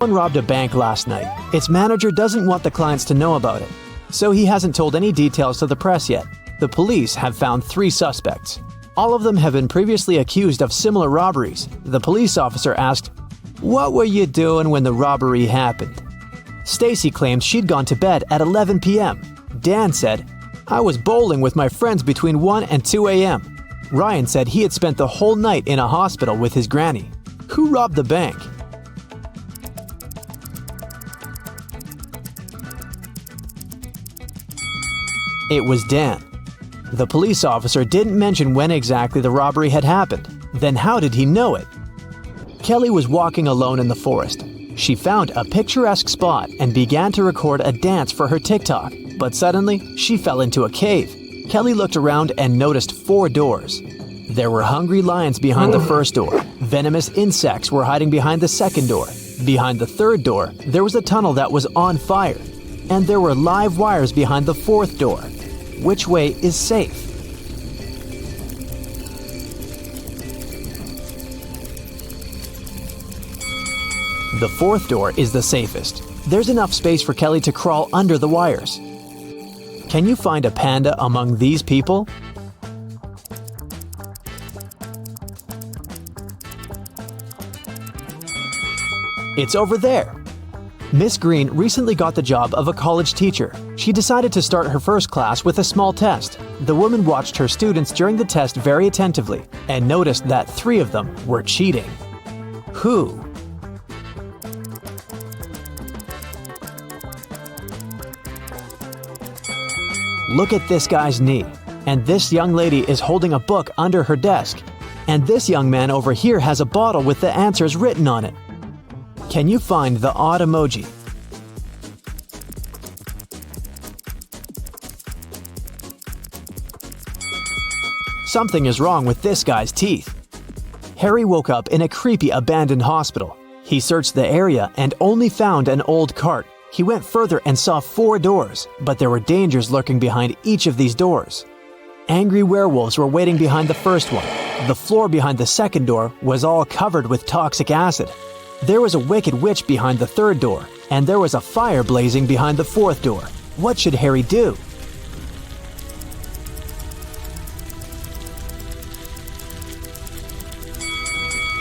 Someone robbed a bank last night. Its manager doesn't want the clients to know about it, so he hasn't told any details to the press yet. The police have found 3 suspects. All of them have been previously accused of similar robberies. The police officer asked, "What were you doing when the robbery happened?" Stacy claimed she'd gone to bed at 11 p.m. Dan said, "I was bowling with my friends between 1 and 2 a.m. Ryan said he had spent the whole night in a hospital with his granny. Who robbed the bank? It was Dan. The police officer didn't mention when exactly the robbery had happened. Then how did he know it? Kelly was walking alone in the forest. She found a picturesque spot and began to record a dance for her TikTok, but suddenly she fell into a cave. Kelly looked around and noticed 4 doors. There were hungry lions behind the first door. Venomous insects were hiding behind the second door. Behind the third door, there was a tunnel that was on fire. And there were live wires behind the fourth door. Which way is safe? The fourth door is the safest. There's enough space for Kelly to crawl under the wires. Can you find a panda among these people? It's over there. Miss Green recently got the job of a college teacher. She decided to start her first class with a small test. The woman watched her students during the test very attentively and noticed that 3 of them were cheating. Who? Look at this guy's knee. And this young lady is holding a book under her desk. And this young man over here has a bottle with the answers written on it. Can you find the odd emoji? Something is wrong with this guy's teeth. Harry woke up in a creepy abandoned hospital. He searched the area and only found an old cart. He went further and saw 4 doors, but there were dangers lurking behind each of these doors. Angry werewolves were waiting behind the first one. The floor behind the second door was all covered with toxic acid. There was a wicked witch behind the third door, and there was a fire blazing behind the fourth door. What should Harry do?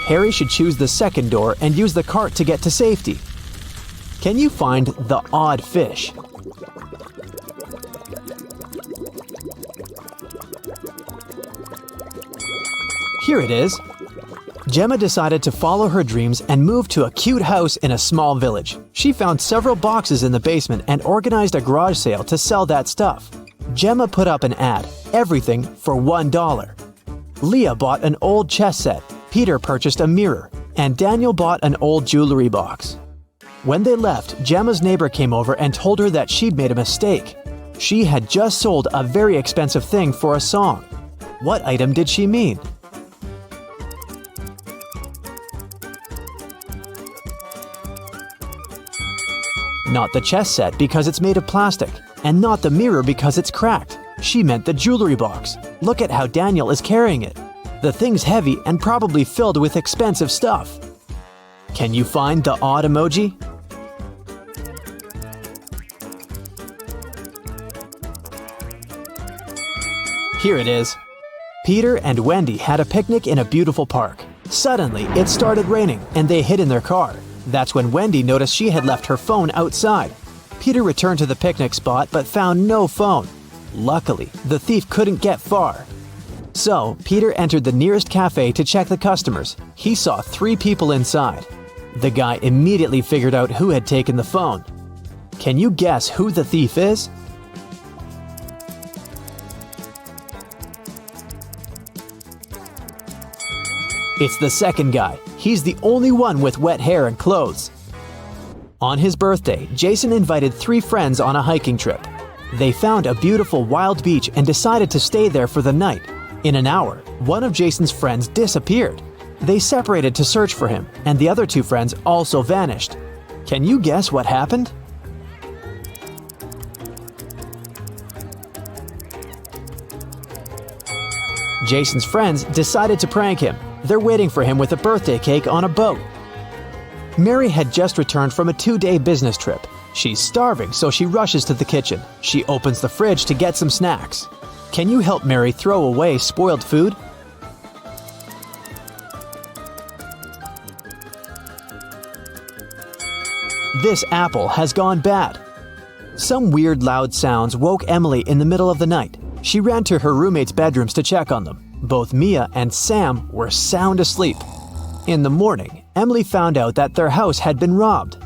Harry should choose the second door and use the cart to get to safety. Can you find the odd fish? Here it is. Gemma decided to follow her dreams and move to a cute house in a small village. She found several boxes in the basement and organized a garage sale to sell that stuff. Gemma put up an ad, everything for $1. Leah bought an old chess set, Peter purchased a mirror, and Daniel bought an old jewelry box. When they left, Gemma's neighbor came over and told her that she'd made a mistake. She had just sold a very expensive thing for a song. What item did she mean? Not the chess set because it's made of plastic, and not the mirror because it's cracked. She meant the jewelry box. Look at how Daniel is carrying it. The thing's heavy and probably filled with expensive stuff. Can you find the odd emoji? Here it is. Peter and Wendy had a picnic in a beautiful park. Suddenly, it started raining and they hid in their car. That's when Wendy noticed she had left her phone outside. Peter returned to the picnic spot but found no phone. Luckily, the thief couldn't get far. So, Peter entered the nearest cafe to check the customers. He saw 3 people inside. The guy immediately figured out who had taken the phone. Can you guess who the thief is? It's the second guy. He's the only one with wet hair and clothes. On his birthday, Jason invited 3 friends on a hiking trip. They found a beautiful wild beach and decided to stay there for the night. In an hour, one of Jason's friends disappeared. They separated to search for him, and the other 2 friends also vanished. Can you guess what happened? Jason's friends decided to prank him. They're waiting for him with a birthday cake on a boat. Mary had just returned from a 2-day business trip. She's starving, so she rushes to the kitchen. She opens the fridge to get some snacks. Can you help Mary throw away spoiled food? This apple has gone bad. Some weird loud sounds woke Emily in the middle of the night. She ran to her roommates' bedrooms to check on them. Both Mia and Sam were sound asleep. In the morning, Emily found out that their house had been robbed.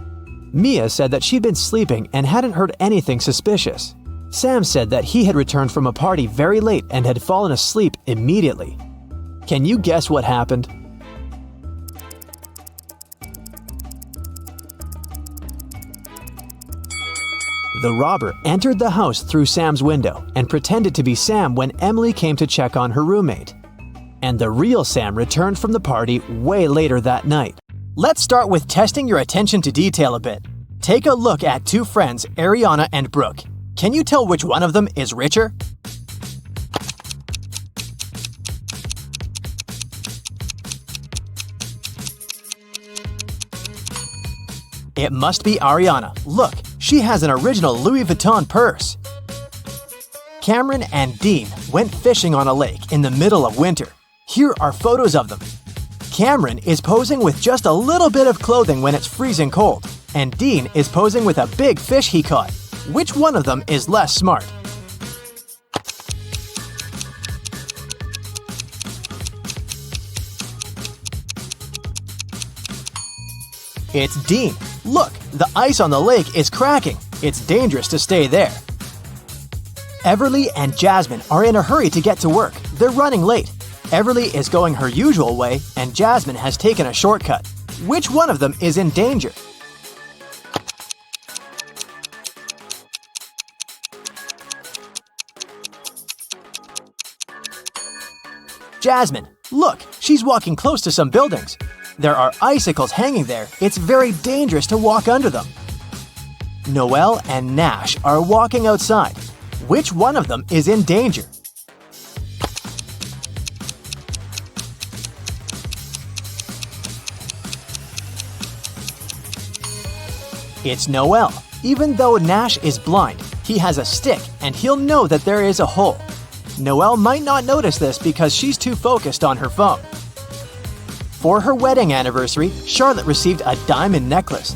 Mia said that she'd been sleeping and hadn't heard anything suspicious. Sam said that he had returned from a party very late and had fallen asleep immediately. Can you guess what happened? The robber entered the house through Sam's window and pretended to be Sam when Emily came to check on her roommate. And the real Sam returned from the party way later that night. Let's start with testing your attention to detail a bit. Take a look at two friends, Ariana and Brooke. Can you tell which one of them is richer? It must be Ariana. Look, she has an original Louis Vuitton purse. Cameron and Dean went fishing on a lake in the middle of winter. Here are photos of them. Cameron is posing with just a little bit of clothing when it's freezing cold, and Dean is posing with a big fish he caught. Which one of them is less smart? It's Dean. Look, the ice on the lake is cracking. It's dangerous to stay there. Everly and Jasmine are in a hurry to get to work. They're running late. Everly is going her usual way, and Jasmine has taken a shortcut. Which one of them is in danger? Jasmine, look, she's walking close to some buildings. There are icicles hanging there. It's very dangerous to walk under them. Noelle and Nash are walking outside. Which one of them is in danger? It's Noelle. Even though Nash is blind, he has a stick and he'll know that there is a hole. Noelle might not notice this because she's too focused on her phone. For her wedding anniversary, Charlotte received a diamond necklace.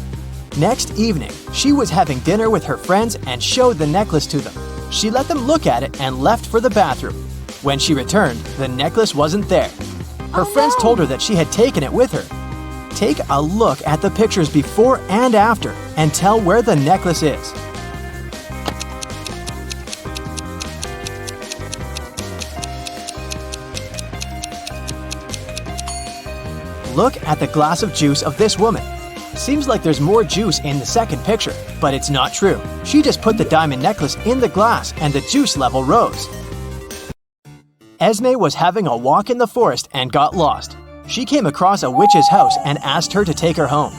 Next evening, she was having dinner with her friends and showed the necklace to them. She let them look at it and left for the bathroom. When she returned, the necklace wasn't there. Her friends told her that she had taken it with her. Take a look at the pictures before and after and tell where the necklace is. Look at the glass of juice of this woman. Seems like there's more juice in the second picture, but it's not true. She just put the diamond necklace in the glass and the juice level rose. Esme was having a walk in the forest and got lost. She came across a witch's house and asked her to take her home.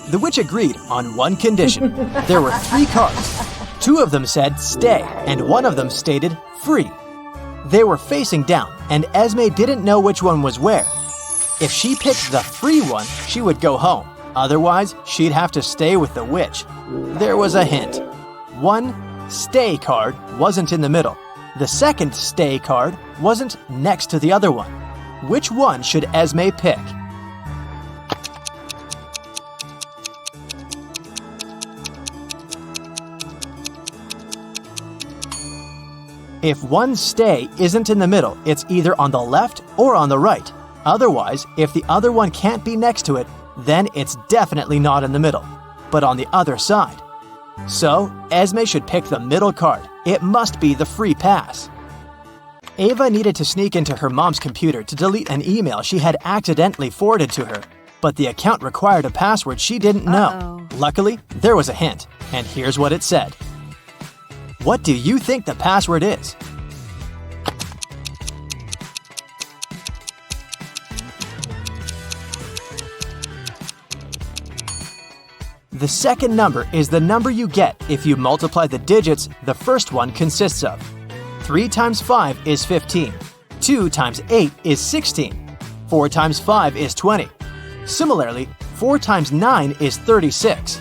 The witch agreed on one condition. There were 3 cards. 2 of them said stay and 1 of them stated free. They were facing down and Esme didn't know which one was where. If she picked the free one, she would go home. Otherwise, she'd have to stay with the witch. There was a hint. 1 stay card wasn't in the middle. The second stay card wasn't next to the other one. Which one should Esme pick? If 1 stay isn't in the middle, it's either on the left or on the right. Otherwise, if the other one can't be next to it, then it's definitely not in the middle, but on the other side. So, Esme should pick the middle card. It must be the free pass. Ava needed to sneak into her mom's computer to delete an email she had accidentally forwarded to her, but the account required a password she didn't know. Luckily, there was a hint, and here's what it said. What do you think the password is? The second number is the number you get if you multiply the digits the first one consists of. 3 times 5 is 15. 2 times 8 is 16. 4 times 5 is 20. Similarly, 4 times 9 is 36.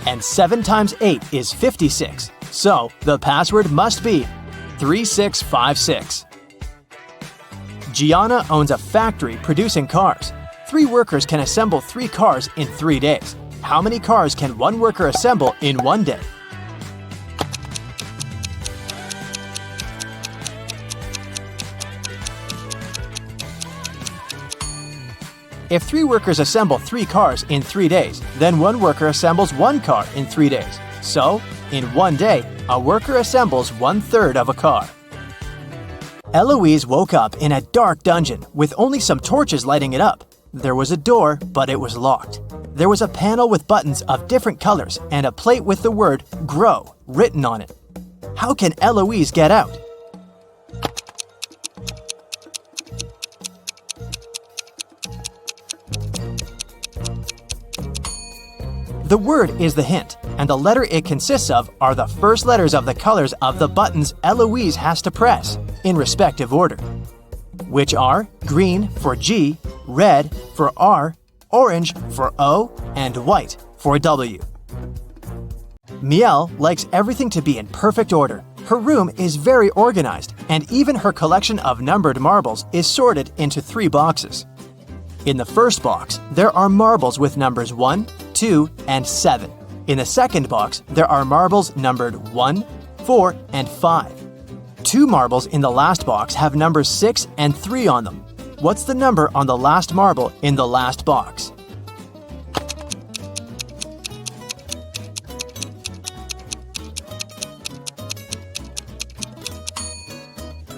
And 7 times 8 is 56. So the password must be 3656. Gianna owns a factory producing cars. 3 workers can assemble 3 cars in 3 days. How many cars can 1 worker assemble in 1 day? If 3 workers assemble 3 cars in 3 days, then 1 worker assembles 1 car in 3 days. So, in 1 day, a worker assembles 1/3 of a car. Eloise woke up in a dark dungeon with only some torches lighting it up. There was a door, but it was locked. There was a panel with buttons of different colors and a plate with the word "grow" written on it. How can Eloise get out? The word is the hint, and the letter it consists of are the first letters of the colors of the buttons Eloise has to press, in respective order, which are green for G, red for R, orange for O, and white for W. Miel likes everything to be in perfect order. Her room is very organized, and even her collection of numbered marbles is sorted into 3 boxes. In the first box, there are marbles with numbers 1, 2, and 7. In the second box, there are marbles numbered 1, 4, and 5. 2 marbles in the last box have numbers 6 and 3 on them. What's the number on the last marble in the last box?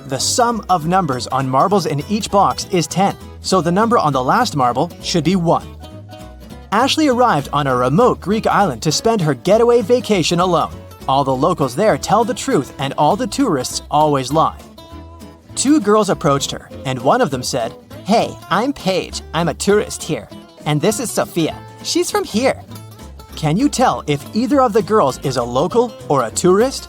The sum of numbers on marbles in each box is 10, so the number on the last marble should be 1. Ashley arrived on a remote Greek island to spend her getaway vacation alone. All the locals there tell the truth and all the tourists always lie. 2 girls approached her, and one of them said, "Hey, I'm Paige. I'm a tourist here. And this is Sophia. She's from here." Can you tell if either of the girls is a local or a tourist?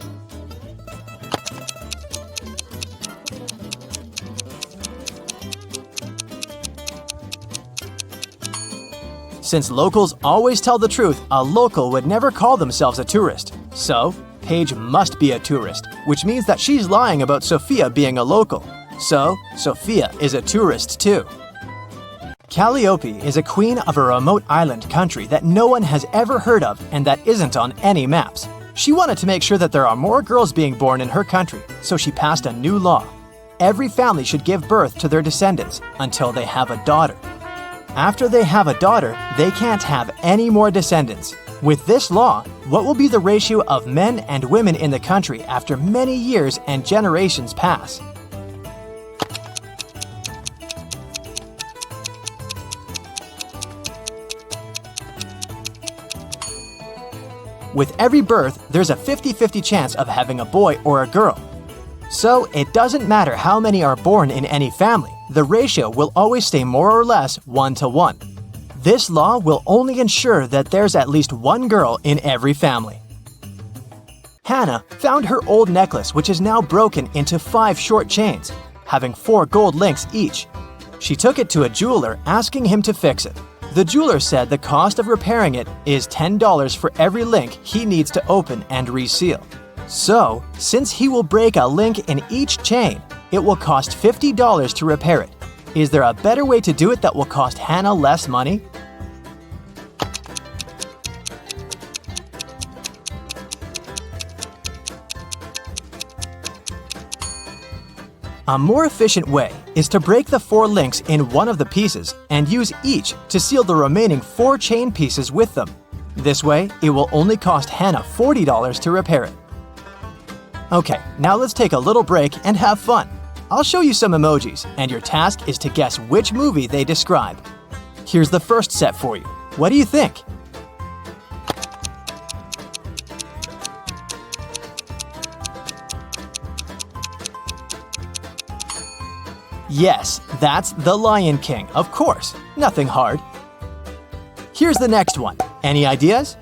Since locals always tell the truth, a local would never call themselves a tourist. So, Paige must be a tourist, which means that she's lying about Sophia being a local. So, Sophia is a tourist too. Calliope is a queen of a remote island country that no one has ever heard of and that isn't on any maps. She wanted to make sure that there are more girls being born in her country, so she passed a new law. Every family should give birth to their descendants until they have a daughter. After they have a daughter, they can't have any more descendants. With this law, what will be the ratio of men and women in the country after many years and generations pass? With every birth, there's a 50-50 chance of having a boy or a girl. So it doesn't matter how many are born in any family, the ratio will always stay more or less 1-to-1. This law will only ensure that there's at least 1 girl in every family. Hannah found her old necklace, which is now broken into 5 short chains, having 4 gold links each. She took it to a jeweler, asking him to fix it. The jeweler said the cost of repairing it is $10 for every link he needs to open and reseal. So, since he will break a link in each chain, it will cost $50 to repair it. Is there a better way to do it that will cost Hannah less money? A more efficient way is to break the 4 links in one of the pieces and use each to seal the remaining 4 chain pieces with them. This way, it will only cost Hannah $40 to repair it. Okay, now let's take a little break and have fun. I'll show you some emojis, and your task is to guess which movie they describe. Here's the first set for you. What do you think? Yes, that's The Lion King, of course. Nothing hard. Here's the next one. Any ideas?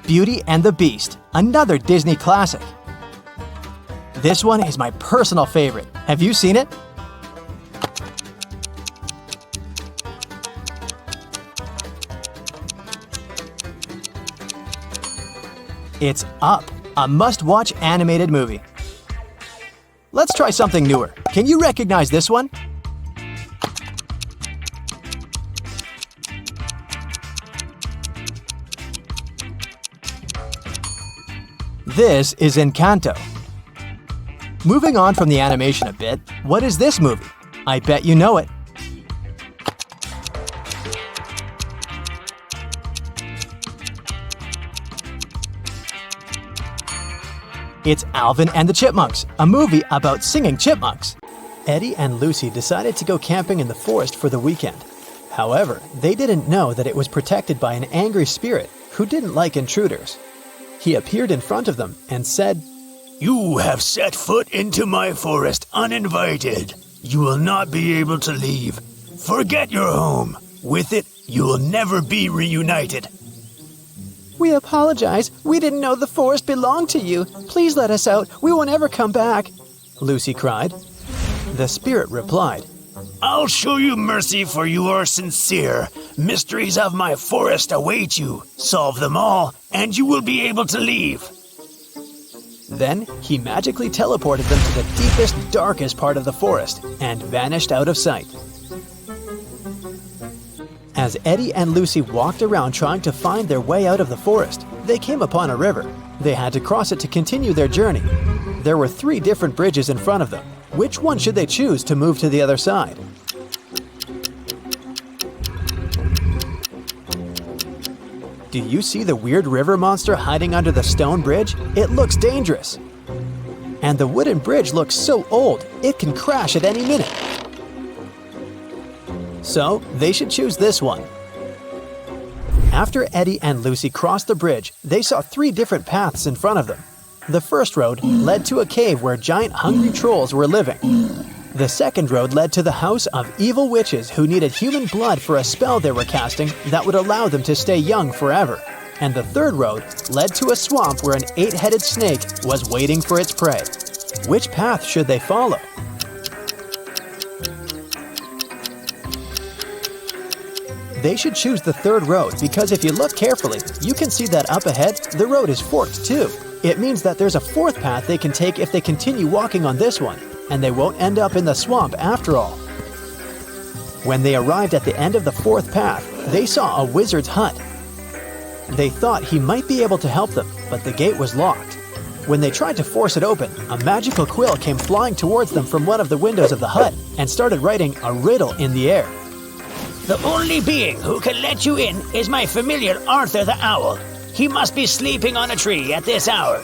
Beauty and the Beast, another Disney classic. This one is my personal favorite. Have you seen it? It's Up, a must-watch animated movie. Let's try something newer. Can you recognize this one? This is Encanto. Moving on from the animation a bit, what is this movie? I bet you know it. It's Alvin and the Chipmunks, a movie about singing chipmunks. Eddie and Lucy decided to go camping in the forest for the weekend. However, they didn't know that it was protected by an angry spirit who didn't like intruders. He appeared in front of them and said, "You have set foot into my forest uninvited. You will not be able to leave. Forget your home. With it, you will never be reunited." "We apologize. We didn't know the forest belonged to you. Please let us out. We won't ever come back," Lucy cried. The spirit replied, "I'll show you mercy, for you are sincere. Mysteries of my forest await you. Solve them all, and you will be able to leave." Then he magically teleported them to the deepest, darkest part of the forest and vanished out of sight. As Eddie and Lucy walked around trying to find their way out of the forest, they came upon a river. They had to cross it to continue their journey. There were 3 different bridges in front of them. Which one should they choose to move to the other side? Do you see the weird river monster hiding under the stone bridge? It looks dangerous. And the wooden bridge looks so old, it can crash at any minute. So, they should choose this one. After Eddie and Lucy crossed the bridge, they saw 3 different paths in front of them. The first road led to a cave where giant hungry trolls were living. The second road led to the house of evil witches who needed human blood for a spell they were casting that would allow them to stay young forever. And the third road led to a swamp where an 8-headed snake was waiting for its prey. Which path should they follow? They should choose the third road because if you look carefully, you can see that up ahead, the road is forked too. It means that there's a 4th path they can take if they continue walking on this one, and they won't end up in the swamp after all. When they arrived at the end of the 4th path, they saw a wizard's hut. They thought he might be able to help them, but the gate was locked. When they tried to force it open, a magical quill came flying towards them from one of the windows of the hut and started writing a riddle in the air. "The only being who can let you in is my familiar Arthur the Owl. He must be sleeping on a tree at this hour.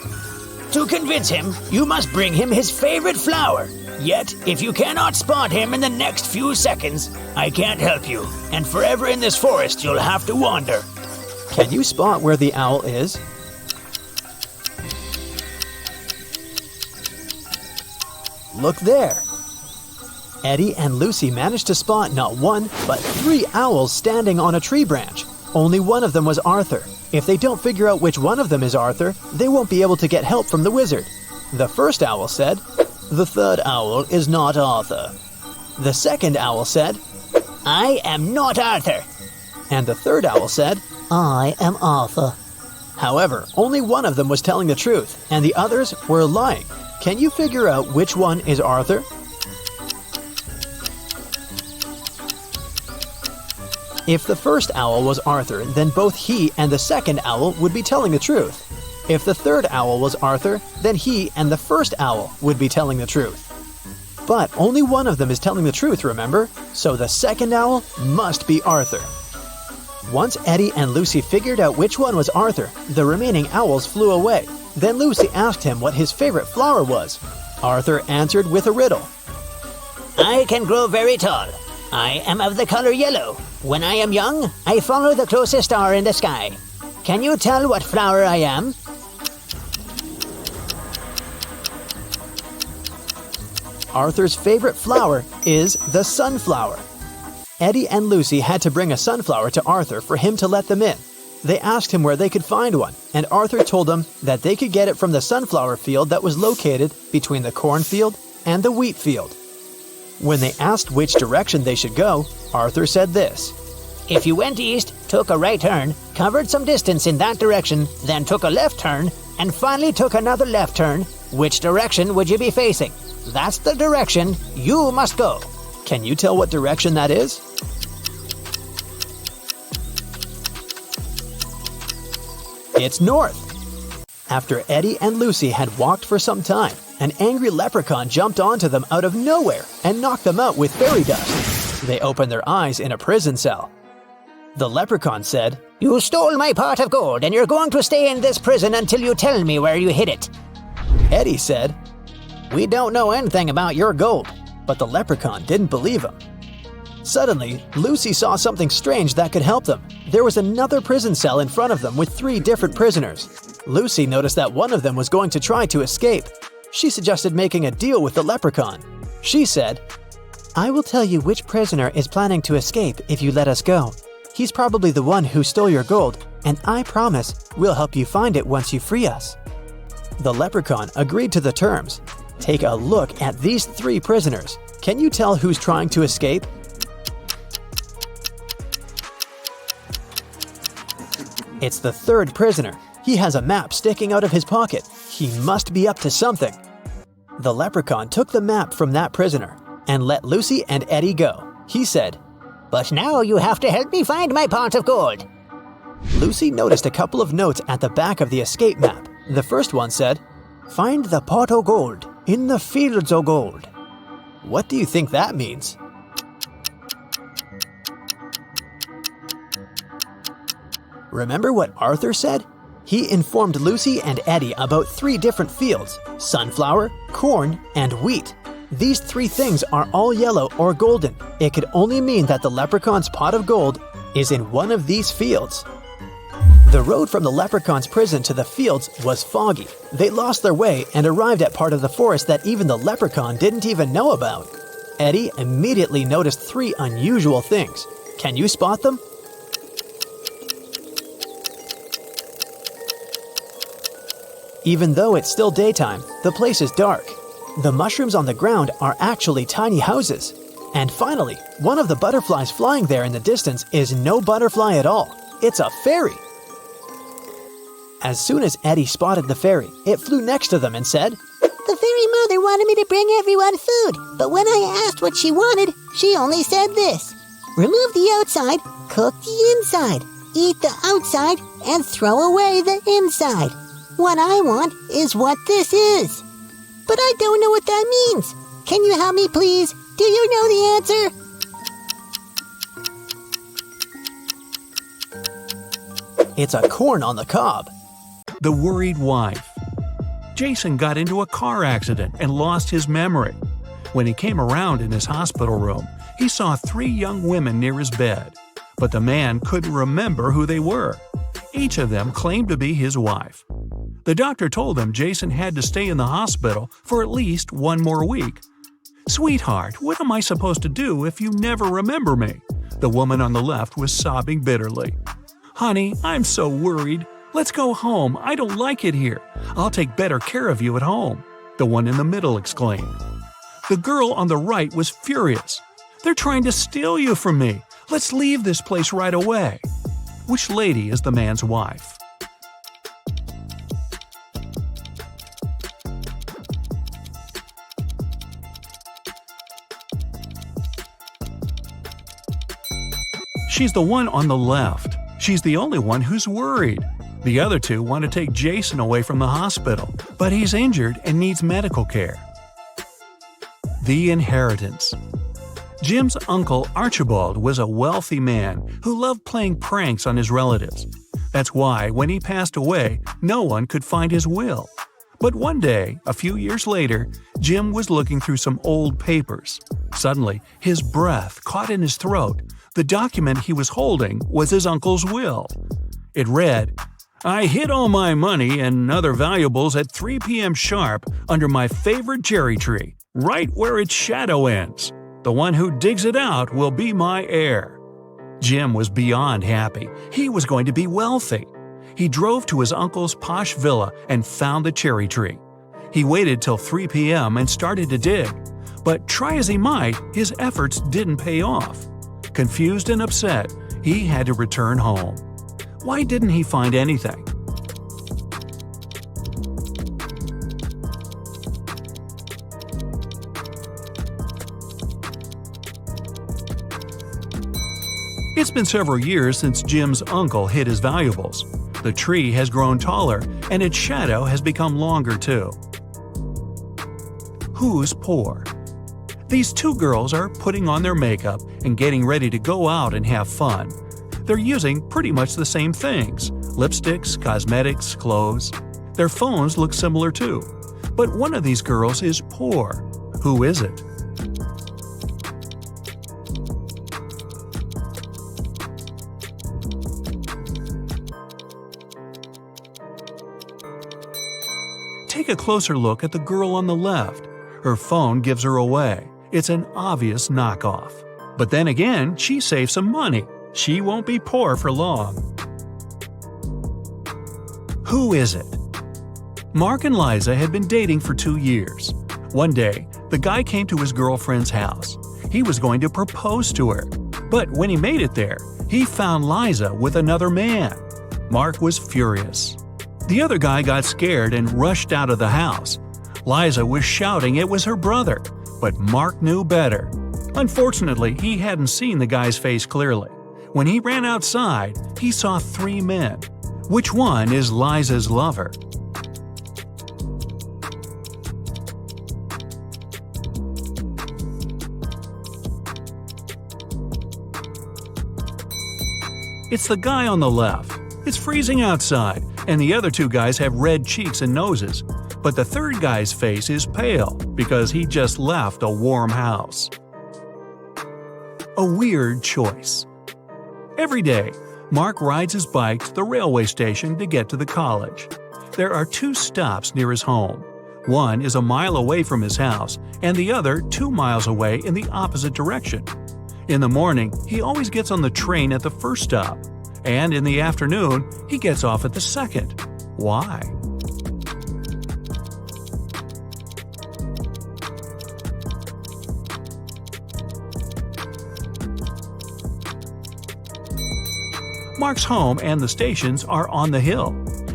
To convince him, you must bring him his favorite flower. Yet, if you cannot spot him in the next few seconds, I can't help you, and forever in this forest you'll have to wander." Can you spot where the owl is? Look there. Eddie and Lucy managed to spot not 1, but 3 owls standing on a tree branch. Only one of them was Arthur. If they don't figure out which one of them is Arthur, they won't be able to get help from the wizard. The first owl said, "The third owl is not Arthur." The second owl said, "I am not Arthur." And the third owl said, "I am Arthur." However, only one of them was telling the truth, and the others were lying. Can you figure out which one is Arthur? If the first owl was Arthur, then both he and the second owl would be telling the truth. If the third owl was Arthur, then he and the first owl would be telling the truth. But only one of them is telling the truth, remember? So the second owl must be Arthur. Once Eddie and Lucy figured out which one was Arthur, the remaining owls flew away. Then Lucy asked him what his favorite flower was. Arthur answered with a riddle. "I can grow very tall. I am of the color yellow. When I am young, I follow the closest star in the sky. Can you tell what flower I am?" Arthur's favorite flower is the sunflower. Eddie and Lucy had to bring a sunflower to Arthur for him to let them in. They asked him where they could find one, and Arthur told them that they could get it from the sunflower field that was located between the cornfield and the wheat field. When they asked which direction they should go, Arthur said this: If you went east, took a right turn, covered some distance in that direction, then took a left turn, and finally took another left turn, which direction would you be facing? That's the direction you must go. Can you tell what direction that is? It's north. After Eddie and Lucy had walked for some time, an angry leprechaun jumped onto them out of nowhere and knocked them out with fairy dust. They opened their eyes in a prison cell. The leprechaun said, You stole my pot of gold and you're going to stay in this prison until you tell me where you hid it. Eddie said, We don't know anything about your gold. but the leprechaun didn't believe him. Suddenly, Lucy saw something strange that could help them. There was another prison cell in front of them with 3 different prisoners. Lucy noticed that one of them was going to try to escape. She suggested making a deal with the leprechaun. She said, I will tell you which prisoner is planning to escape if you let us go. He's probably the one who stole your gold, and I promise we'll help you find it once you free us. The leprechaun agreed to the terms. Take a look at these 3 prisoners. Can you tell who's trying to escape? It's the 3rd prisoner. He has a map sticking out of his pocket. He must be up to something. The leprechaun took the map from that prisoner and let Lucy and Eddie go. He said, But now you have to help me find my pot of gold. Lucy noticed a couple of notes at the back of the escape map. The first one said, Find the pot o' gold in the fields o' gold. What do you think that means? Remember what Arthur said? He informed Lucy and Eddie about 3 different fields: sunflower, corn, and wheat. These 3 things are all yellow or golden. It could only mean that the leprechaun's pot of gold is in one of these fields. The road from the leprechaun's prison to the fields was foggy. They lost their way and arrived at part of the forest that even the leprechaun didn't even know about. Eddie immediately noticed 3 unusual things. Can you spot them? Even though it's still daytime, the place is dark. The mushrooms on the ground are actually tiny houses. And finally, one of the butterflies flying there in the distance is no butterfly at all. It's a fairy. As soon as Eddie spotted the fairy, it flew next to them and said, The fairy mother wanted me to bring everyone food, but when I asked what she wanted, she only said this: remove the outside, cook the inside, eat the outside, and throw away the inside. What I want is what this is. But I don't know what that means. Can you help me, please? Do you know the answer? It's a corn on the cob. The worried wife. Jason got into a car accident and lost his memory. When he came around in his hospital room, he saw 3 young women near his bed, but the man couldn't remember who they were. Each of them claimed to be his wife. The doctor told him Jason had to stay in the hospital for at least 1 more week. "Sweetheart, what am I supposed to do if you never remember me?" The woman on the left was sobbing bitterly. "Honey, I'm so worried. Let's go home. I don't like it here. I'll take better care of you at home," the one in the middle exclaimed. The girl on the right was furious. "They're trying to steal you from me. Let's leave this place right away." Which lady is the man's wife? She's the one on the left. She's the only one who's worried. The other 2 want to take Jason away from the hospital, but he's injured and needs medical care. The inheritance. Jim's uncle Archibald was a wealthy man who loved playing pranks on his relatives. That's why, when he passed away, no one could find his will. But one day, a few years later, Jim was looking through some old papers. Suddenly, his breath caught in his throat. The document he was holding was his uncle's will. It read, "I hid all my money and other valuables at 3 p.m. sharp under my favorite cherry tree, right where its shadow ends. The one who digs it out will be my heir." Jim was beyond happy. He was going to be wealthy. He drove to his uncle's posh villa and found the cherry tree. He waited till 3 p.m. and started to dig. But try as he might, his efforts didn't pay off. Confused and upset, he had to return home. Why didn't he find anything? It's been several years since Jim's uncle hid his valuables. The tree has grown taller, and its shadow has become longer too. Who's poor? These two girls are putting on their makeup and getting ready to go out and have fun. They're using pretty much the same things: lipsticks, cosmetics, clothes. Their phones look similar too. But one of these girls is poor. Who is it? Take a closer look at the girl on the left. Her phone gives her away. It's an obvious knockoff. But then again, she saved some money. She won't be poor for long. Who is it? Mark and Liza had been dating for 2 years. One day, the guy came to his girlfriend's house. He was going to propose to her. But when he made it there, he found Liza with another man. Mark was furious. The other guy got scared and rushed out of the house. Liza was shouting it was her brother, but Mark knew better. Unfortunately, he hadn't seen the guy's face clearly. When he ran outside, he saw 3 men. Which one is Liza's lover? It's the guy on the left. It's freezing outside, and the other 2 guys have red cheeks and noses. But the third guy's face is pale because he just left a warm house. A weird choice. Every day, Mark rides his bike to the railway station to get to the college. There are 2 stops near his home. One is a mile away from his house, and the other 2 miles away in the opposite direction. In the morning, he always gets on the train at the first stop, and in the afternoon, he gets off at the second. Why? Mark's home and the stations are on the hill,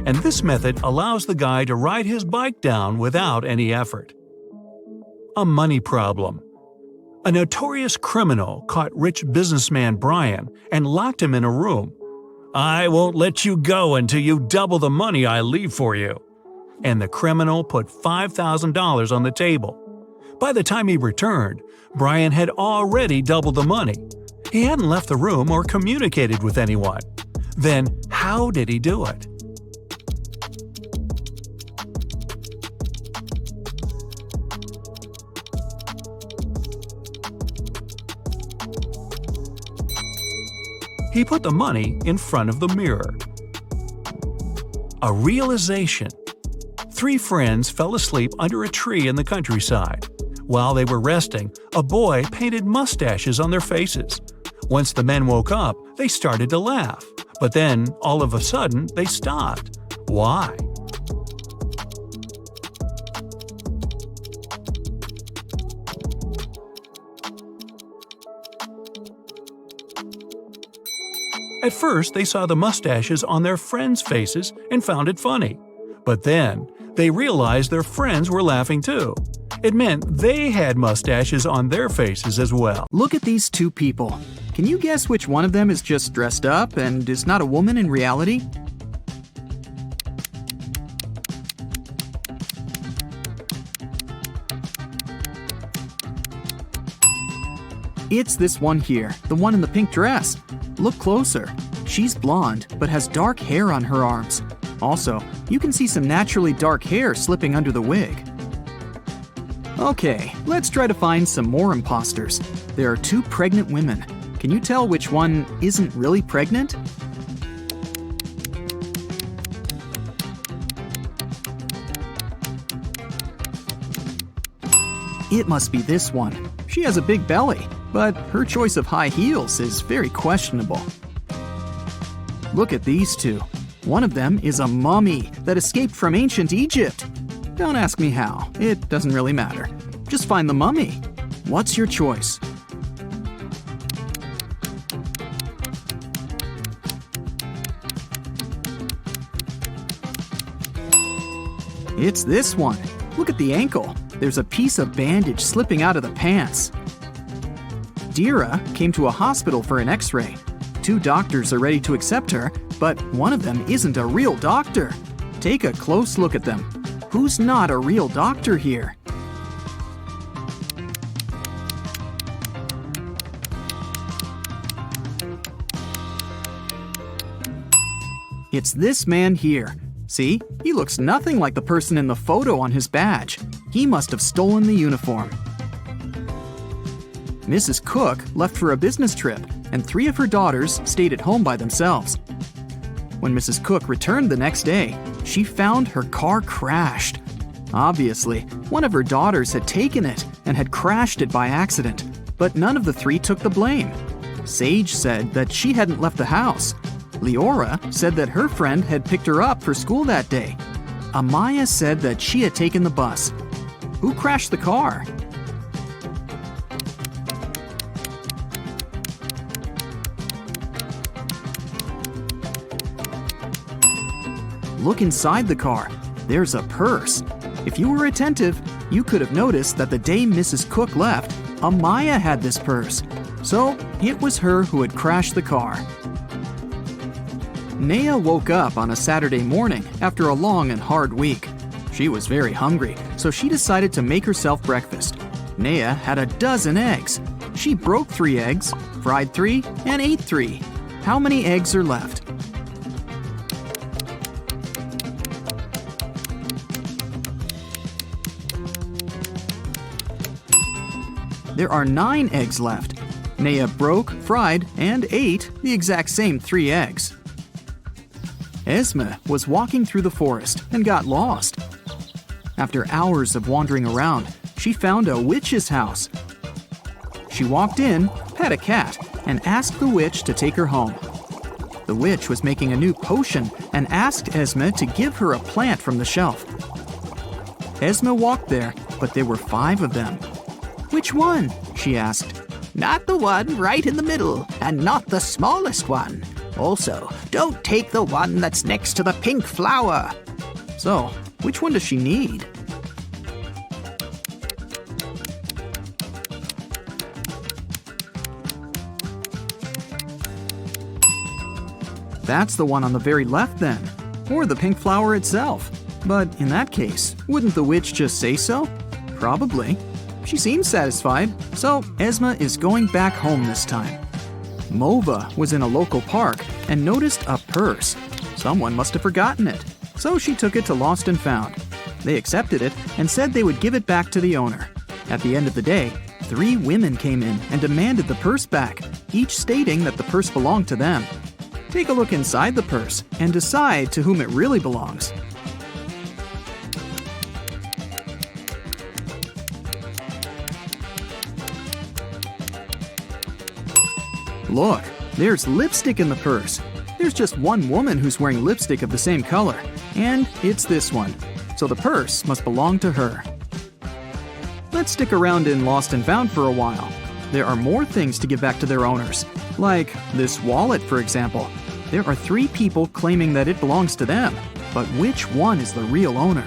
and this method allows the guy to ride his bike down without any effort. A money problem. A notorious criminal caught rich businessman Brian and locked him in a room. "I won't let you go until you double the money I leave for you." And the criminal put $5,000 on the table. By the time he returned, Brian had already doubled the money. He hadn't left the room or communicated with anyone. Then, how did he do it? He put the money in front of the mirror. A realization. 3 friends fell asleep under a tree in the countryside. While they were resting, a boy painted mustaches on their faces. Once the men woke up, they started to laugh. But then, all of a sudden, they stopped. Why? At first, they saw the mustaches on their friends' faces and found it funny. But then, they realized their friends were laughing too. It meant they had mustaches on their faces as well. Look at these 2 people. Can you guess which one of them is just dressed up and is not a woman in reality? It's this one here, the one in the pink dress. Look closer. She's blonde, but has dark hair on her arms. Also, you can see some naturally dark hair slipping under the wig. Okay, let's try to find some more imposters. There are 2 pregnant women. Can you tell which one isn't really pregnant? It must be this one. She has a big belly. but her choice of high heels is very questionable. Look at these two. One of them is a mummy that escaped from ancient Egypt. Don't ask me how, it doesn't really matter. Just find the mummy. What's your choice? It's this one. Look at the ankle. There's a piece of bandage slipping out of the pants. Dira came to a hospital for an x-ray. 2 doctors are ready to accept her, but one of them isn't a real doctor. Take a close look at them. Who's not a real doctor here? It's this man here. See, he looks nothing like the person in the photo on his badge. He must have stolen the uniform. Mrs. Cook left for a business trip, and 3 of her daughters stayed at home by themselves. When Mrs. Cook returned the next day, she found her car crashed. Obviously, one of her daughters had taken it and had crashed it by accident, but none of the 3 took the blame. Sage said that she hadn't left the house. Leora said that her friend had picked her up for school that day. Amaya said that she had taken the bus. Who crashed the car? Look inside the car. There's a purse. If you were attentive, you could have noticed that the day Mrs. Cook left, Amaya had this purse. So it was her who had crashed the car. Naya woke up on a Saturday morning after a long and hard week. She was very hungry, so she decided to make herself breakfast. Naya had a dozen eggs. She broke 3 eggs, fried 3, and ate 3. How many eggs are left? There are 9 eggs left. Naya broke, fried, and ate the exact same 3 eggs. Esme was walking through the forest and got lost. After hours of wandering around, she found a witch's house. She walked in, pet a cat, and asked the witch to take her home. The witch was making a new potion and asked Esme to give her a plant from the shelf. Esme walked there, but there were 5 of them. "Which one?" she asked. Not the one right in the middle, and not the smallest one. Also, don't take the one that's next to the pink flower. So, which one does she need? That's the one on the very left then, or the pink flower itself. But in that case, wouldn't the witch just say so? Probably. She seems satisfied, so Esme is going back home this time. Mova was in a local park and noticed a purse. Someone must have forgotten it, so she took it to Lost and Found. They accepted it and said they would give it back to the owner. At the end of the day, 3 women came in and demanded the purse back, each stating that the purse belonged to them. Take a look inside the purse and decide to whom it really belongs. Look, there's lipstick in the purse. There's just one woman who's wearing lipstick of the same color, and it's this one. So the purse must belong to her. Let's stick around in Lost and Found for a while. There are more things to give back to their owners, like this wallet, for example. There are 3 people claiming that it belongs to them, but which one is the real owner?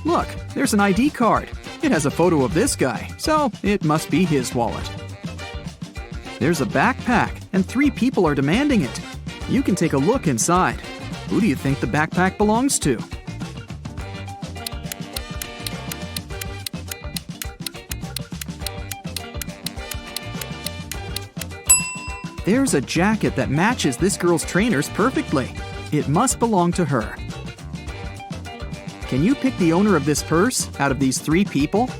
Look, there's an ID card. It has a photo of this guy, so it must be his wallet. There's a backpack, and 3 people are demanding it. You can take a look inside. Who do you think the backpack belongs to? There's a jacket that matches this girl's trainers perfectly. It must belong to her. Can you pick the owner of this purse out of these 3 people?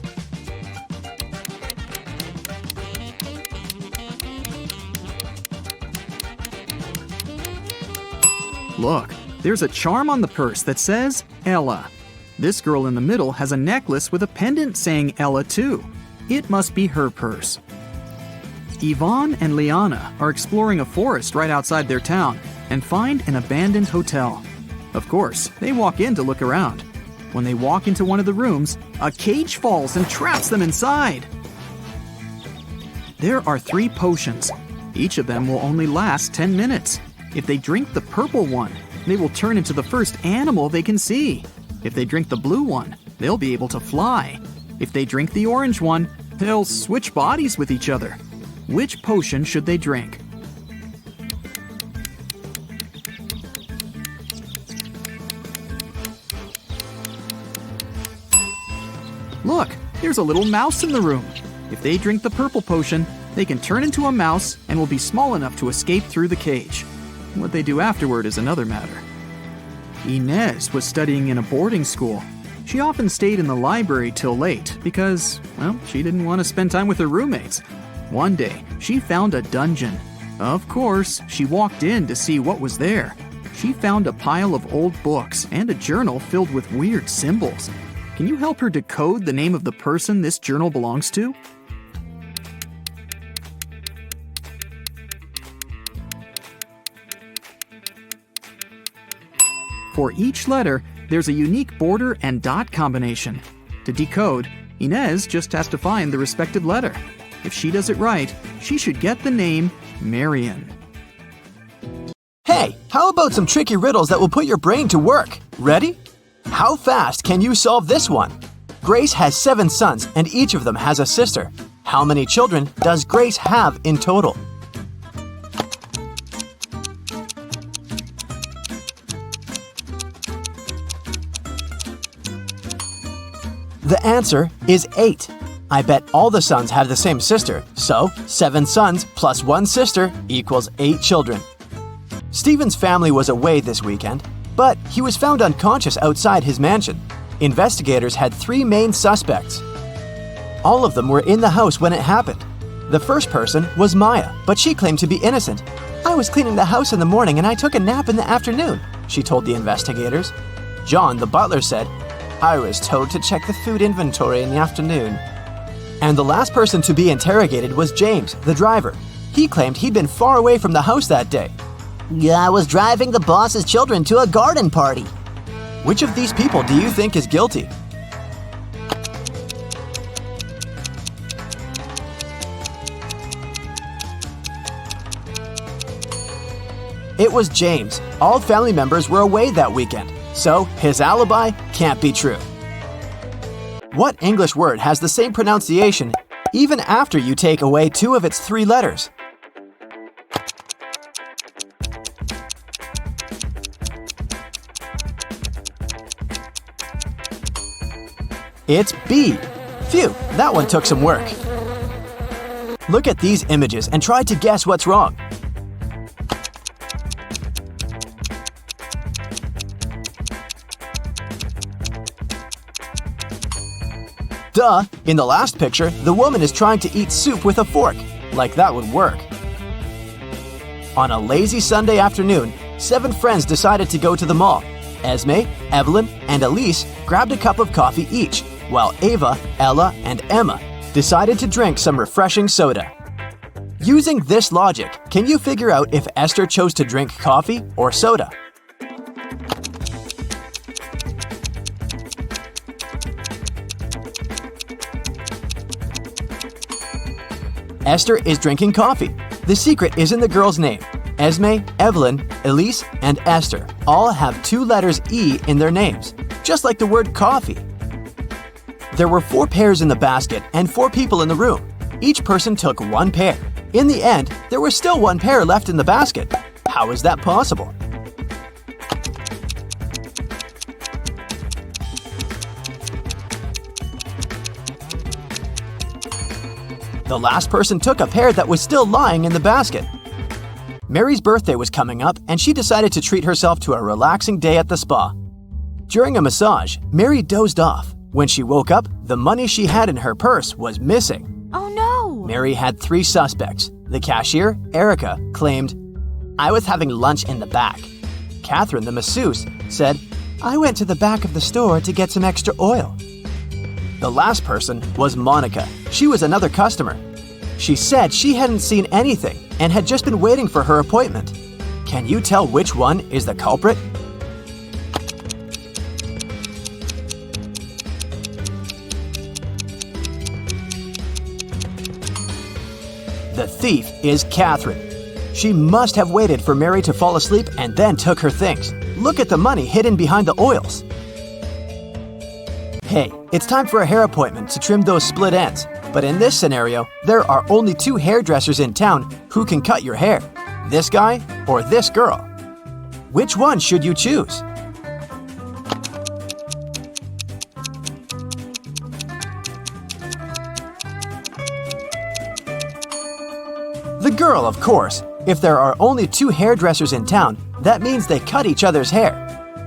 Look, There's a charm on the purse that says Ella. This girl in the middle has a necklace with a pendant saying Ella too. It must be her purse. Yvonne and Liana are exploring a forest right outside their town and find an abandoned hotel. Of course, they walk in to look around. When they walk into one of the rooms, a cage falls and traps them inside. There are 3 potions. Each of them will only last 10 minutes. If they drink the purple one, they will turn into the first animal they can see. If they drink the blue one, they'll be able to fly. If they drink the orange one, they'll switch bodies with each other. Which potion should they drink? Look, there's a little mouse in the room. If they drink the purple potion, they can turn into a mouse and will be small enough to escape through the cage. What they do afterward is another matter. Inez was studying in a boarding school. She often stayed in the library till late because, well, she didn't want to spend time with her roommates. One day, she found a dungeon. Of course, she walked in to see what was there. She found a pile of old books and a journal filled with weird symbols. Can you help her decode the name of the person this journal belongs to? For each letter, there's a unique border and dot combination. To decode, Inez just has to find the respective letter. If she does it right, she should get the name Marion. Hey, how about some tricky riddles that will put your brain to work? Ready? How fast can you solve this one? Grace has 7 sons and each of them has a sister. How many children does Grace have in total? The answer is 8. I bet all the sons have the same sister, so 7 sons plus 1 sister equals 8 children. Stephen's family was away this weekend, but he was found unconscious outside his mansion. Investigators had 3 main suspects. All of them were in the house when it happened. The first person was Maya, but she claimed to be innocent. "I was cleaning the house in the morning and I took a nap in the afternoon," she told the investigators. John, the butler, said, "I was told to check the food inventory in the afternoon." And the last person to be interrogated was James, the driver. He claimed he'd been far away from the house that day. "I was driving the boss's children to a garden party." Which of these people do you think is guilty? It was James. All family members were away that weekend, so his alibi can't be true. What English word has the same pronunciation even after you take away 2 of its 3 letters? It's B. Phew, that one took some work. Look at these images and try to guess what's wrong. Duh, in the last picture, the woman is trying to eat soup with a fork. Like that would work. On a lazy Sunday afternoon, 7 friends decided to go to the mall. Esme, Evelyn, and Elise grabbed a cup of coffee each, while Ava, Ella, and Emma decided to drink some refreshing soda. Using this logic, can you figure out if Esther chose to drink coffee or soda? Esther is drinking coffee. The secret is in the girl's name. Esme, Evelyn, Elise, and Esther all have 2 letters E in their names, just like the word coffee. There were 4 pairs in the basket and 4 people in the room. Each person took 1 pair. In the end, there was still 1 pair left in the basket. How is that possible? The last person took a pair that was still lying in the basket. Mary's birthday was coming up, and she decided to treat herself to a relaxing day at the spa. During a massage, Mary dozed off. When she woke up, the money she had in her purse was missing. Oh no! Mary had 3 suspects. The cashier, Erica, claimed, "I was having lunch in the back." Catherine, the masseuse, said, "I went to the back of the store to get some extra oil." The last person was Monica. She was another customer. She said she hadn't seen anything and had just been waiting for her appointment. Can you tell which one is the culprit? The thief is Catherine. She must have waited for Mary to fall asleep and then took her things. Look at the money hidden behind the oils. Hey, it's time for a hair appointment to trim those split ends. But in this scenario, there are only 2 hairdressers in town who can cut your hair. This guy or this girl. Which one should you choose? The girl, of course. If there are only 2 hairdressers in town, that means they cut each other's hair.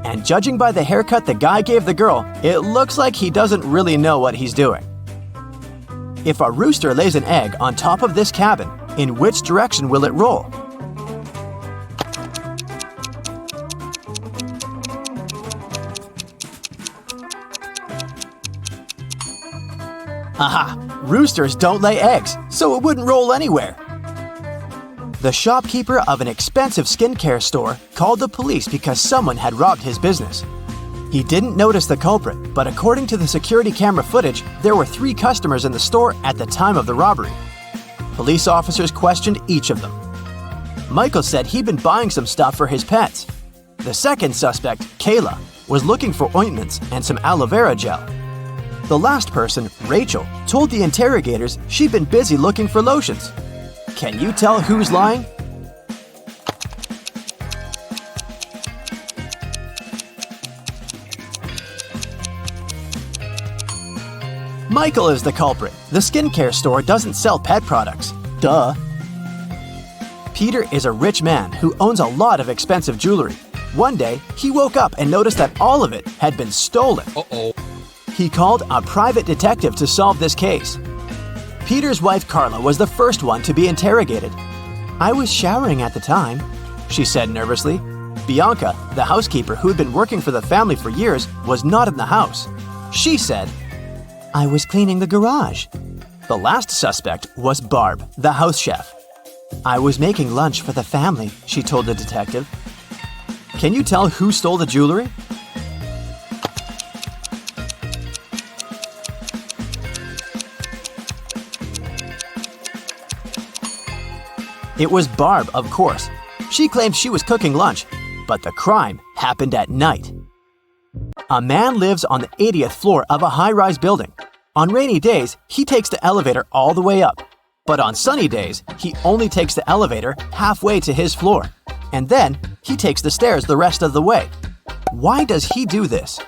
And judging by the haircut the guy gave the girl, it looks like he doesn't really know what he's doing. If a rooster lays an egg on top of this cabin, in which direction will it roll? Aha! Roosters don't lay eggs, so it wouldn't roll anywhere. The shopkeeper of an expensive skincare store called the police because someone had robbed his business. He didn't notice the culprit, but according to the security camera footage, there were 3 customers in the store at the time of the robbery. Police officers questioned each of them. Michael said he'd been buying some stuff for his pets. The second suspect, Kayla, was looking for ointments and some aloe vera gel. The last person, Rachel, told the interrogators she'd been busy looking for lotions. Can you tell who's lying? Michael is the culprit. The skincare store doesn't sell pet products. Duh. Peter is a rich man who owns a lot of expensive jewelry. One day, he woke up and noticed that all of it had been stolen. Uh-oh. He called a private detective to solve this case. Peter's wife Carla was the first one to be interrogated. "I was showering at the time," she said nervously. Bianca, the housekeeper who had been working for the family for years, was not in the house. She said, "I was cleaning the garage." The last suspect was Barb, the house chef. "I was making lunch for the family," she told the detective. Can you tell who stole the jewelry? It was Barb, of course. She claimed she was cooking lunch, but the crime happened at night. A man lives on the 80th floor of a high-rise building. On rainy days, he takes the elevator all the way up. But on sunny days, he only takes the elevator halfway to his floor. And then, he takes the stairs the rest of the way. Why does he do this?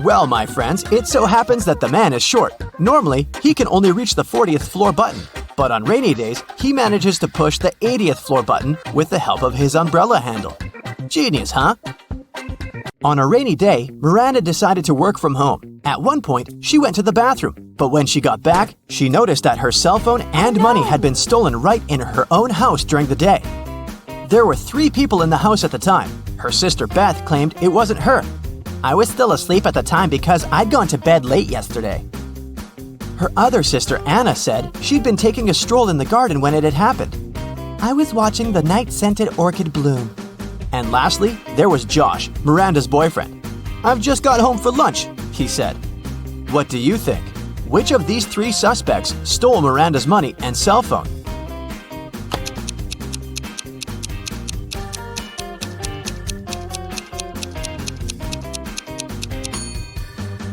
Well, my friends, it so happens that the man is short. Normally, he can only reach the 40th floor button. But on rainy days, he manages to push the 80th floor button with the help of his umbrella handle. Genius, huh? On a rainy day, Miranda decided to work from home. At one point, she went to the bathroom. But when she got back, she noticed that her cell phone and money had been stolen right in her own house during the day. There were 3 people in the house at the time. Her sister Beth claimed it wasn't her. "I was still asleep at the time because I'd gone to bed late yesterday." Her other sister Anna said she'd been taking a stroll in the garden when it had happened. "I was watching the night-scented orchid bloom." And lastly, there was Josh, Miranda's boyfriend. "I've just got home for lunch," he said. What do you think? Which of these 3 suspects stole Miranda's money and cell phone?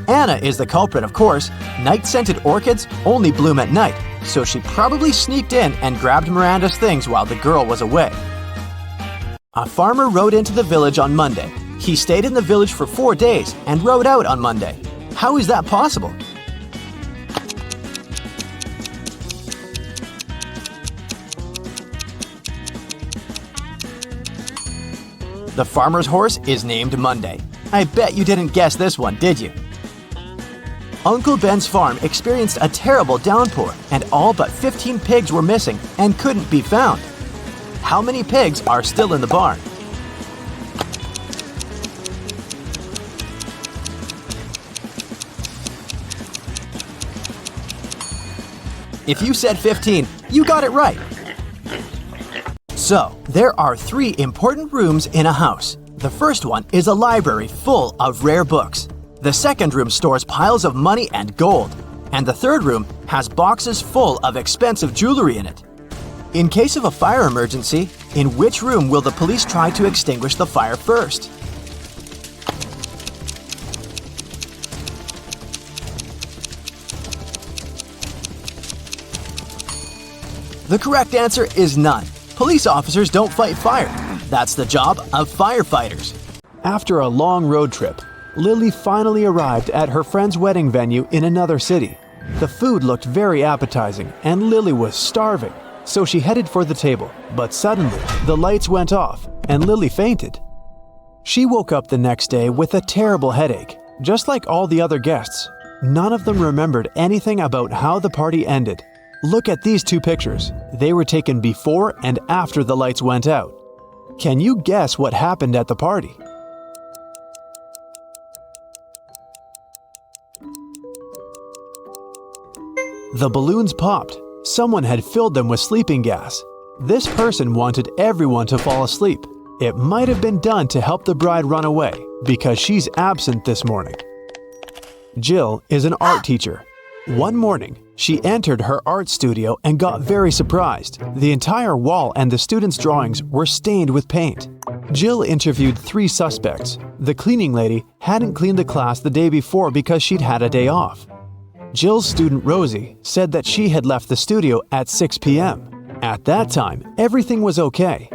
Anna is the culprit, of course. Night-scented orchids only bloom at night, so she probably sneaked in and grabbed Miranda's things while the girl was away. A farmer rode into the village on Monday. He stayed in the village for 4 days and rode out on Monday. How is that possible? The farmer's horse is named Monday. I bet you didn't guess this one, did you? Uncle Ben's farm experienced a terrible downpour, and all but 15 pigs were missing and couldn't be found. How many pigs are still in the barn? If you said 15, you got it right. So, there are 3 important rooms in a house. The first one is a library full of rare books. The second room stores piles of money and gold. And the third room has boxes full of expensive jewelry in it. In case of a fire emergency, in which room will the police try to extinguish the fire first? The correct answer is none. Police officers don't fight fire. That's the job of firefighters. After a long road trip, Lily finally arrived at her friend's wedding venue in another city. The food looked very appetizing and Lily was starving, so she headed for the table. But suddenly, the lights went off and Lily fainted. She woke up the next day with a terrible headache, just like all the other guests. None of them remembered anything about how the party ended. Look at these 2 pictures. They were taken before and after the lights went out. Can you guess what happened at the party? The balloons popped. Someone had filled them with sleeping gas. This person wanted everyone to fall asleep. It might have been done to help the bride run away because she's absent this morning. Jill is an art teacher. One morning, she entered her art studio and got very surprised. The entire wall and the students' drawings were stained with paint. Jill interviewed 3 suspects. The cleaning lady hadn't cleaned the class the day before because she'd had a day off. Jill's student Rosie said that she had left the studio at 6 p.m. At that time, everything was okay.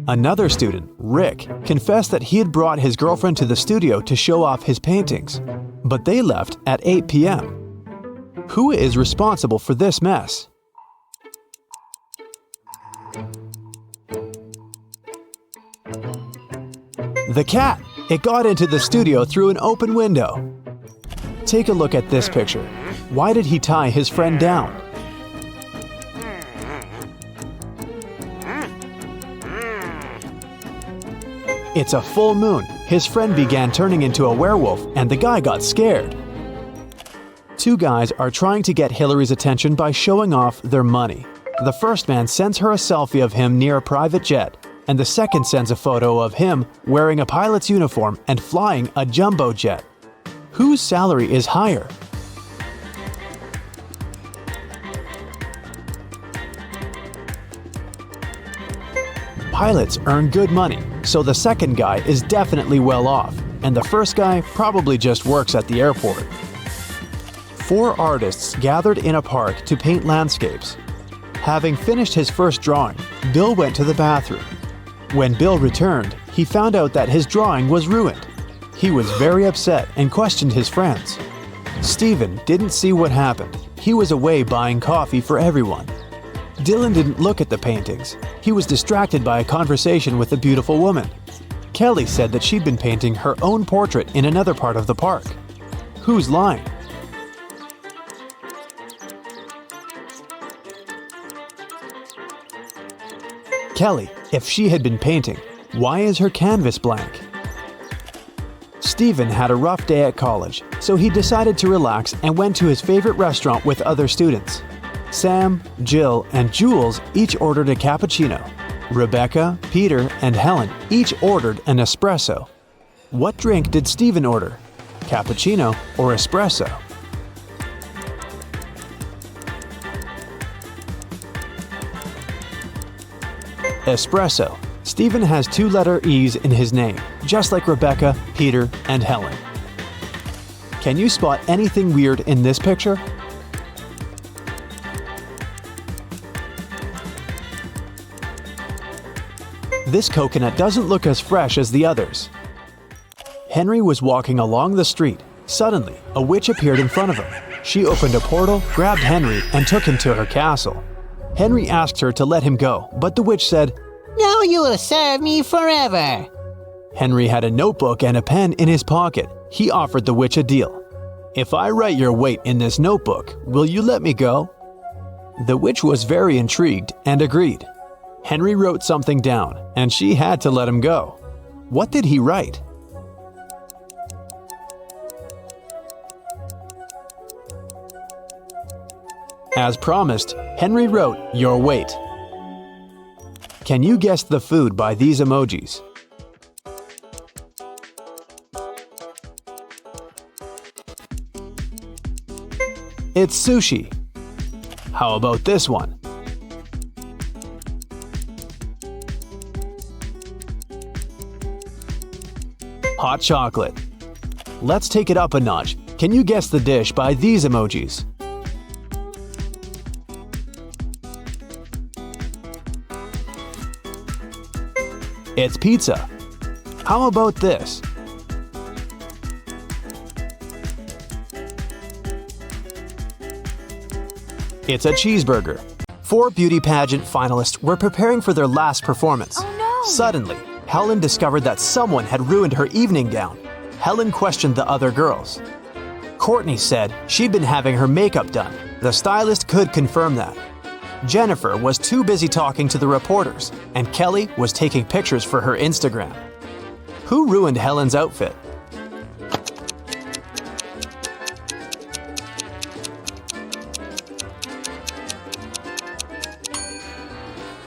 Another student, Rick, confessed that he had brought his girlfriend to the studio to show off his paintings, but they left at 8 p.m. Who is responsible for this mess? The cat! It got into the studio through an open window. Take a look at this picture. Why did he tie his friend down? It's a full moon. His friend began turning into a werewolf and the guy got scared. 2 guys are trying to get Hillary's attention by showing off their money. The first man sends her a selfie of him near a private jet, and the second sends a photo of him wearing a pilot's uniform and flying a jumbo jet. Whose salary is higher? Pilots earn good money, so the second guy is definitely well off, and the first guy probably just works at the airport. 4 artists gathered in a park to paint landscapes. Having finished his first drawing, Bill went to the bathroom. When Bill returned, he found out that his drawing was ruined. He was very upset and questioned his friends. Steven didn't see what happened. He was away buying coffee for everyone. Dylan didn't look at the paintings. He was distracted by a conversation with a beautiful woman. Kelly said that she'd been painting her own portrait in another part of the park. Who's lying? Kelly, if she had been painting, why is her canvas blank? Steven had a rough day at college, so he decided to relax and went to his favorite restaurant with other students. Sam, Jill, and Jules each ordered a cappuccino. Rebecca, Peter, and Helen each ordered an espresso. What drink did Steven order? Cappuccino or espresso? Espresso. Steven has 2-letter E's in his name, just like Rebecca, Peter, and Helen. Can you spot anything weird in this picture? This coconut doesn't look as fresh as the others. Henry was walking along the street. Suddenly, a witch appeared in front of him. She opened a portal, grabbed Henry, and took him to her castle. Henry asked her to let him go, but the witch said, Now you will serve me forever. Henry had a notebook and a pen in his pocket. He offered the witch a deal. If I write your weight in this notebook, will you let me go?" The witch was very intrigued and agreed. Henry wrote something down, and she had to let him go. What did he write? As promised, Henry wrote your weight. Can you guess the food by these emojis? It's sushi. How about this one? Hot chocolate. Let's take it up a notch. Can you guess the dish by these emojis? It's pizza. How about this? It's a cheeseburger. 4 beauty pageant finalists were preparing for their last performance. Oh no! Suddenly, Helen discovered that someone had ruined her evening gown. Helen questioned the other girls. Courtney said she'd been having her makeup done. The stylist could confirm that. Jennifer was too busy talking to the reporters, and Kelly was taking pictures for her Instagram. Who ruined Helen's outfit?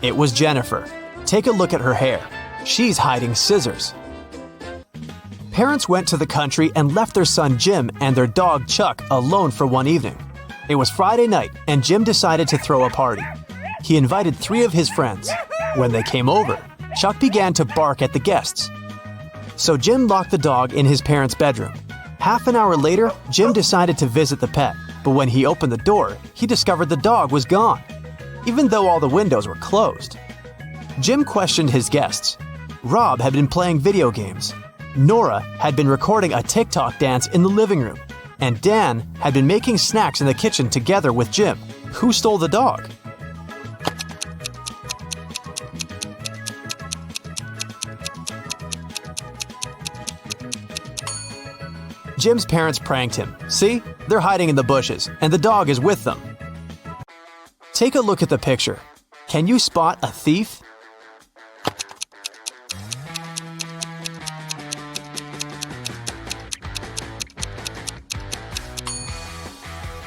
It was Jennifer. Take a look at her hair. She's hiding scissors. Parents went to the country and left their son Jim and their dog Chuck alone for one evening. It was Friday night, and Jim decided to throw a party. He invited 3 of his friends. When they came over, Chuck began to bark at the guests. So Jim locked the dog in his parents' bedroom. Half an hour later, Jim decided to visit the pet, but when he opened the door, he discovered the dog was gone, even though all the windows were closed. Jim questioned his guests. Rob had been playing video games. Nora had been recording a TikTok dance in the living room. And Dan had been making snacks in the kitchen together with Jim. Who stole the dog? Jim's parents pranked him. See? They're hiding in the bushes, and the dog is with them. Take a look at the picture. Can you spot a thief?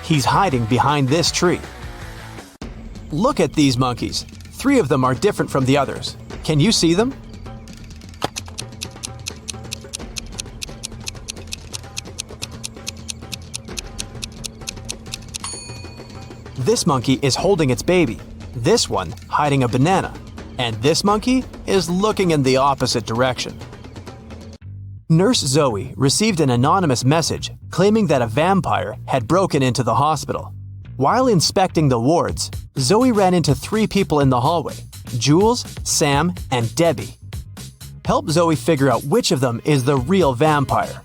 He's hiding behind this tree. Look at these monkeys. 3 of them are different from the others. Can you see them? This monkey is holding its baby. This one hiding a banana. And this monkey is looking in the opposite direction. Nurse Zoe received an anonymous message claiming that a vampire had broken into the hospital. While inspecting the wards, Zoe ran into 3 people in the hallway: Jules, Sam, and Debbie. Help Zoe figure out which of them is the real vampire.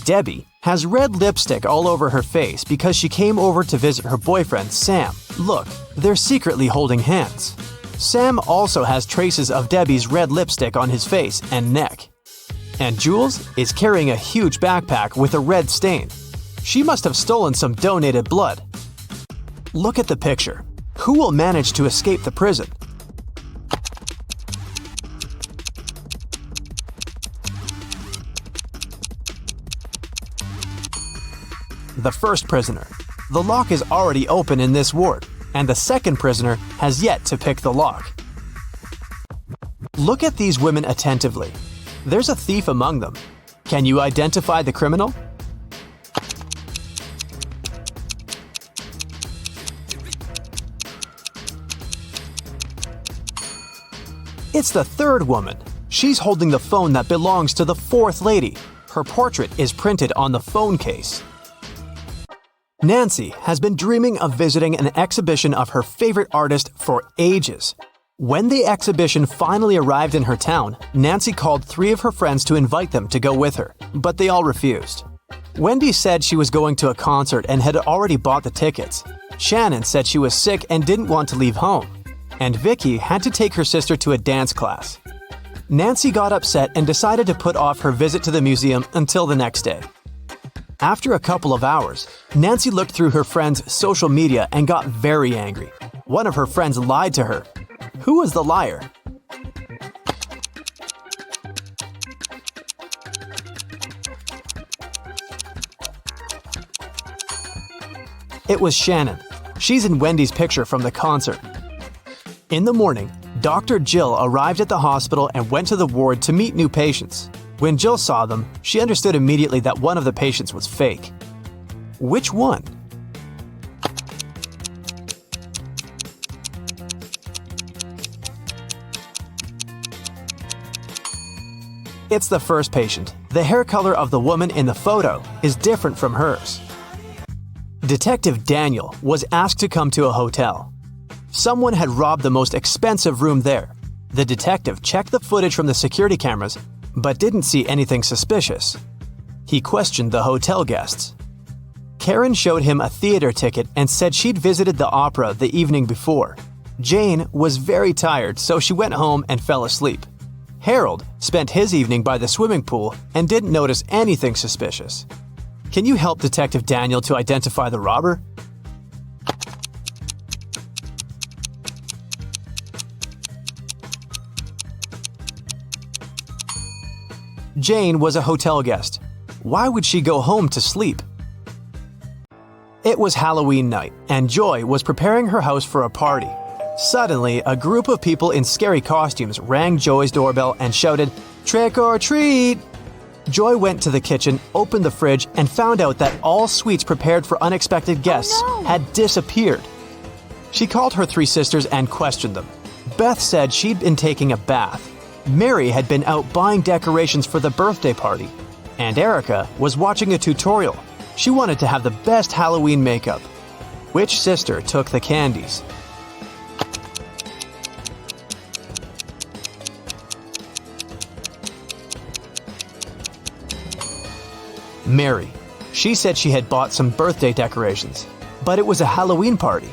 Debbie has red lipstick all over her face because she came over to visit her boyfriend, Sam. Look, they're secretly holding hands. Sam also has traces of Debbie's red lipstick on his face and neck. And Jules is carrying a huge backpack with a red stain. She must have stolen some donated blood. Look at the picture. Who will manage to escape the prison? The first prisoner. The lock is already open in this ward, and the second prisoner has yet to pick the lock. Look at these women attentively. There's a thief among them. Can you identify the criminal? It's the third woman. She's holding the phone that belongs to the fourth lady. Her portrait is printed on the phone case. Nancy has been dreaming of visiting an exhibition of her favorite artist for ages. When the exhibition finally arrived in her town, Nancy called 3 of her friends to invite them to go with her, but they all refused. Wendy said she was going to a concert and had already bought the tickets. Shannon said she was sick and didn't want to leave home. and Vicky had to take her sister to a dance class. Nancy got upset and decided to put off her visit to the museum until the next day. After a couple of hours, Nancy looked through her friend's social media and got very angry. One of her friends lied to her. Who was the liar? It was Shannon. She's in Wendy's picture from the concert. In the morning, Dr. Jill arrived at the hospital and went to the ward to meet new patients. When Jill saw them, she understood immediately that one of the patients was fake. Which one? It's the first patient. The hair color of the woman in the photo is different from hers. Detective Daniel was asked to come to a hotel. Someone had robbed the most expensive room there. The detective checked the footage from the security cameras, but didn't see anything suspicious. He questioned the hotel guests. Karen showed him a theater ticket and said she'd visited the opera the evening before. Jane was very tired, so she went home and fell asleep. Harold spent his evening by the swimming pool and didn't notice anything suspicious. Can you help Detective Daniel to identify the robber? Jane was a hotel guest. Why would she go home to sleep? It was Halloween night, and Joy was preparing her house for a party. Suddenly, a group of people in scary costumes rang Joy's doorbell and shouted, "Trick or treat!" Joy went to the kitchen, opened the fridge, and found out that all sweets prepared for unexpected guests had disappeared. She called her 3 sisters and questioned them. Beth said she'd been taking a bath. Mary had been out buying decorations for the birthday party. And Erica was watching a tutorial. She wanted to have the best Halloween makeup. Which sister took the candies? Mary. She said she had bought some birthday decorations, but it was a Halloween party.